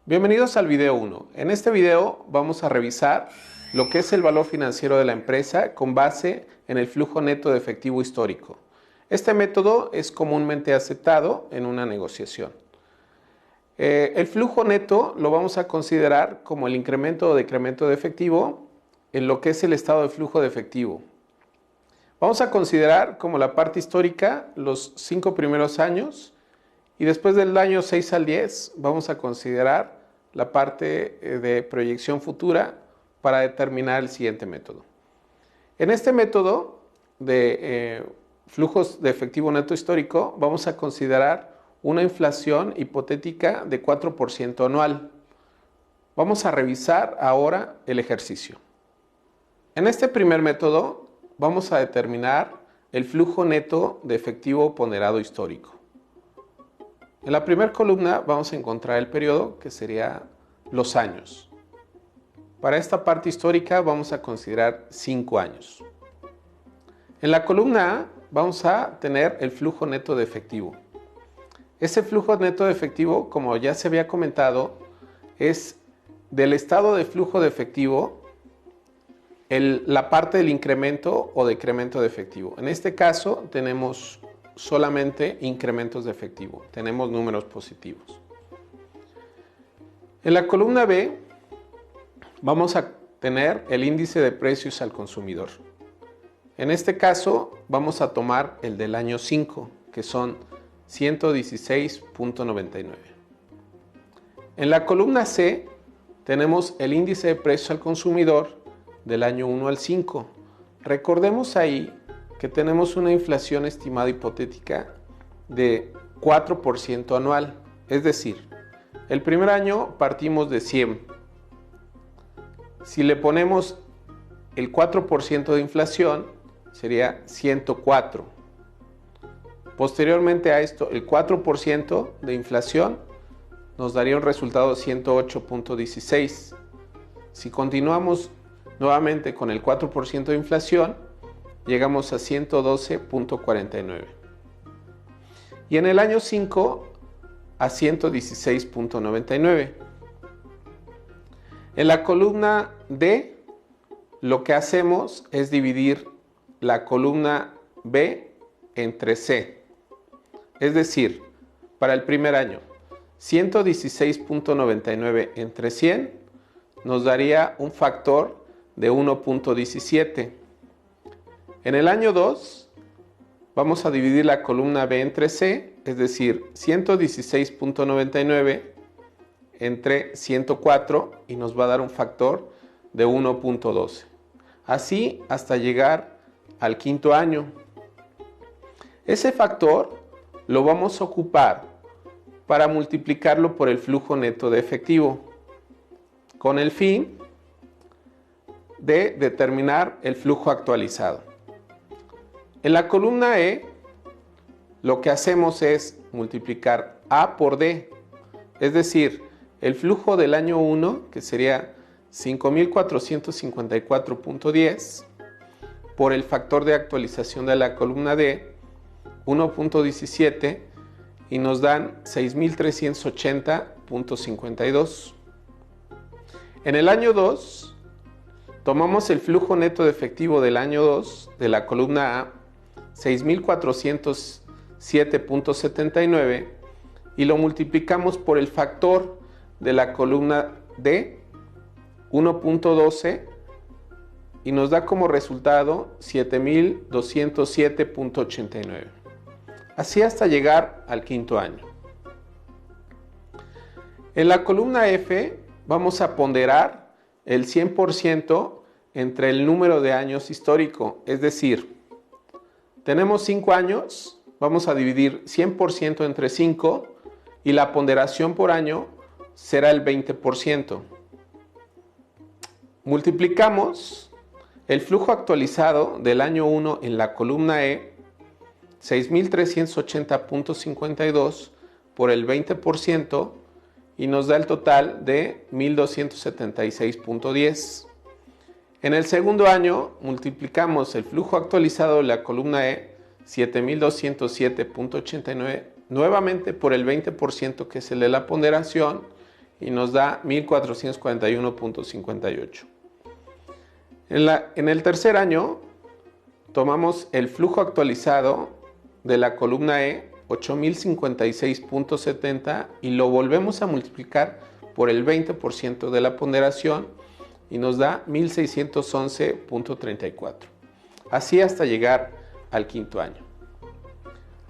Bienvenidos al video 1. En este video vamos a revisar lo que es el valor financiero de la empresa con base en el flujo neto de efectivo histórico. Este método es comúnmente aceptado en una negociación. El flujo neto lo vamos a considerar como el incremento o decremento de efectivo en lo que es el estado de flujo de efectivo. Vamos a considerar como la parte histórica los 5 primeros años. Y después del año 6 al 10 vamos a considerar la parte de proyección futura para determinar el siguiente método. En este método de flujos de efectivo neto histórico vamos a considerar una inflación hipotética de 4% anual. Vamos a revisar ahora el ejercicio. En este primer método vamos a determinar el flujo neto de efectivo ponderado histórico. En la primera columna vamos a encontrar el periodo, que sería los años. Para esta parte histórica vamos a considerar 5 años. En la columna A vamos a tener el flujo neto de efectivo. Ese flujo neto de efectivo, como ya se había comentado, es del estado de flujo de efectivo la parte del incremento o decremento de efectivo. En este caso tenemos solamente incrementos de efectivo, tenemos números positivos. En la columna B vamos a tener el índice de precios al consumidor. En este caso vamos a tomar el del año 5, que son 116.99. En la columna C tenemos el índice de precios al consumidor del año 1 al 5. Recordemos ahí que tenemos una inflación estimada hipotética de 4% anual. Es decir, el primer año partimos de 100. Si le ponemos el 4% de inflación, sería 104. Posteriormente a esto, el 4% de inflación nos daría un resultado de 108.16. Si continuamos nuevamente con el 4% de inflación, llegamos a 112.49. Y en el año 5 a 116.99. En la columna D, lo que hacemos es dividir la columna B entre C. Es decir, para el primer año, 116.99 entre 100 nos daría un factor de 1.17. En el año 2 vamos a dividir la columna B entre C, es decir, 116.99 entre 104 y nos va a dar un factor de 1.12. Así hasta llegar al quinto año. Ese factor lo vamos a ocupar para multiplicarlo por el flujo neto de efectivo, con el fin de determinar el flujo actualizado. En la columna E, lo que hacemos es multiplicar A por D, es decir, el flujo del año 1, que sería 5.454.10, por el factor de actualización de la columna D, 1.17, y nos dan 6.380.52. En el año 2, tomamos el flujo neto de efectivo del año 2, de la columna A, 6.407.79, y lo multiplicamos por el factor de la columna D, 1.12, y nos da como resultado 7.207.89. Así hasta llegar al quinto año. En la columna F vamos a ponderar el 100% entre el número de años histórico, es decir, tenemos 5 años, vamos a dividir 100% entre 5 y la ponderación por año será el 20%. Multiplicamos el flujo actualizado del año 1 en la columna E, 6.380.52 por el 20% y nos da el total de 1.276.10. En el segundo año multiplicamos el flujo actualizado de la columna E, 7.207.89, nuevamente por el 20% que es el de la ponderación y nos da 1.441.58. En el tercer año tomamos el flujo actualizado de la columna E, 8.056.70, y lo volvemos a multiplicar por el 20% de la ponderación y nos da 1.611.34. Así hasta llegar al quinto año.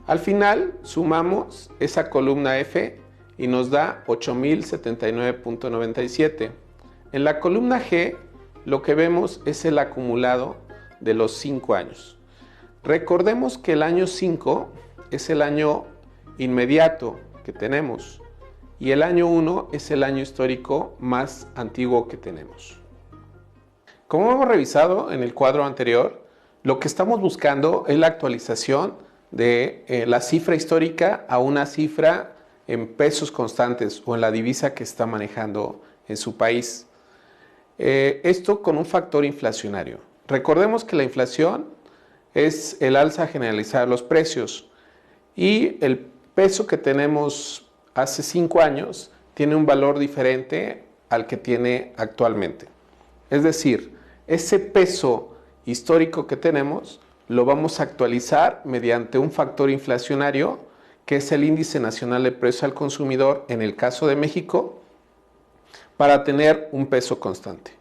Al final sumamos esa columna F y nos da 8.079.97. En la columna G lo que vemos es el acumulado de los 5 años. Recordemos que el año 5 es el año inmediato que tenemos y el año 1 es el año histórico más antiguo que tenemos. Como hemos revisado en el cuadro anterior, lo que estamos buscando es la actualización de la cifra histórica a una cifra en pesos constantes o en la divisa que está manejando en su país. Esto con un factor inflacionario. Recordemos que la inflación es el alza generalizada de los precios y el peso que tenemos hace 5 años tiene un valor diferente al que tiene actualmente. Es decir, ese peso histórico que tenemos lo vamos a actualizar mediante un factor inflacionario que es el índice nacional de precios al consumidor en el caso de México para tener un peso constante.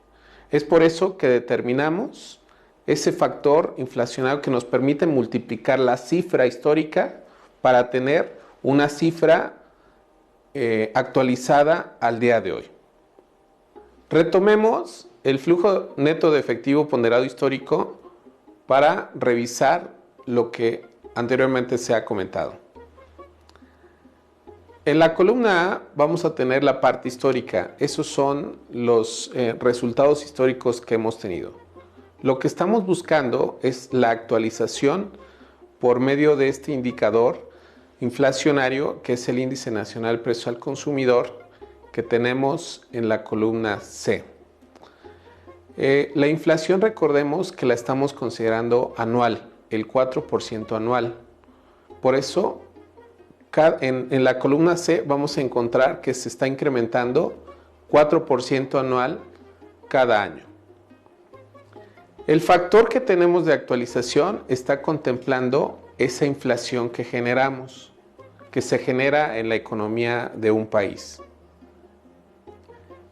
Es por eso que determinamos ese factor inflacionario que nos permite multiplicar la cifra histórica para tener una cifra actualizada al día de hoy. Retomemos el flujo neto de efectivo ponderado histórico para revisar lo que anteriormente se ha comentado. En la columna A vamos a tener la parte histórica. Esos son los resultados históricos que hemos tenido. Lo que estamos buscando es la actualización por medio de este indicador inflacionario, que es el índice nacional de precios al consumidor, que tenemos en la columna C. La inflación, recordemos que la estamos considerando anual, el 4% anual. Por eso, en la columna C vamos a encontrar que se está incrementando 4% anual cada año. El factor que tenemos de actualización está contemplando esa inflación que generamos, que se genera en la economía de un país.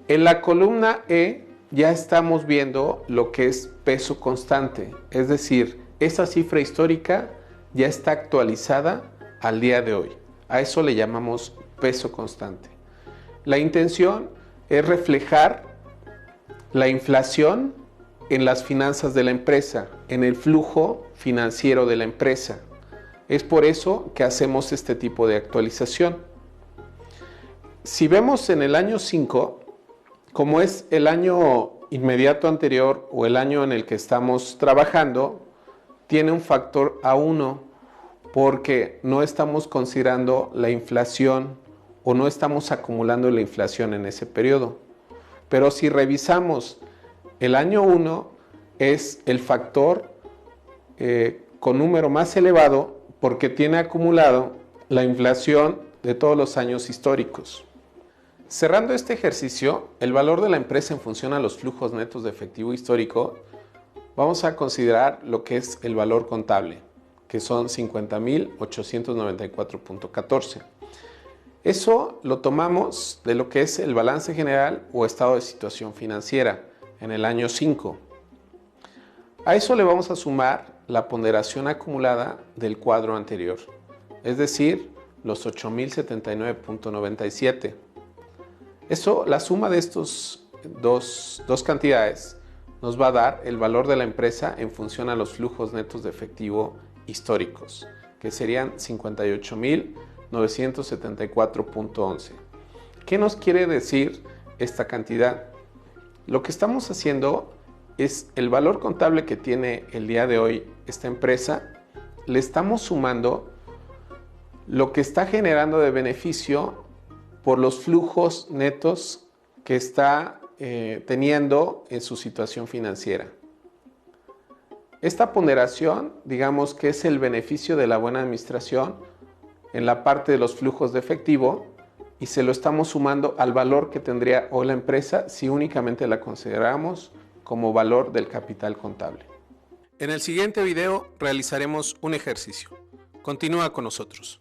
En la columna E ya estamos viendo lo que es peso constante, es decir, esa cifra histórica ya está actualizada al día de hoy. A eso le llamamos peso constante. La intención es reflejar la inflación en las finanzas de la empresa, en el flujo financiero de la empresa. Es por eso que hacemos este tipo de actualización. Si vemos en el año 5, como es el año inmediato anterior o el año en el que estamos trabajando, tiene un factor A1 porque no estamos considerando la inflación o no estamos acumulando la inflación en ese periodo. Pero si revisamos el año 1, es el factor con número más elevado porque tiene acumulado la inflación de todos los años históricos. Cerrando este ejercicio, el valor de la empresa en función a los flujos netos de efectivo histórico, vamos a considerar lo que es el valor contable, que son 50.894.14. Eso lo tomamos de lo que es el balance general o estado de situación financiera en el año 5. A eso le vamos a sumar la ponderación acumulada del cuadro anterior, es decir, los 8.079.97. Eso, la suma de estos dos cantidades nos va a dar el valor de la empresa en función a los flujos netos de efectivo históricos, que serían 58.974.11. ¿Qué nos quiere decir esta cantidad? Lo que estamos haciendo es el valor contable que tiene el día de hoy esta empresa, le estamos sumando lo que está generando de beneficio por los flujos netos que está teniendo en su situación financiera. Esta ponderación, digamos que es el beneficio de la buena administración en la parte de los flujos de efectivo y se lo estamos sumando al valor que tendría hoy la empresa si únicamente la consideramos como valor del capital contable. En el siguiente video realizaremos un ejercicio. Continúa con nosotros.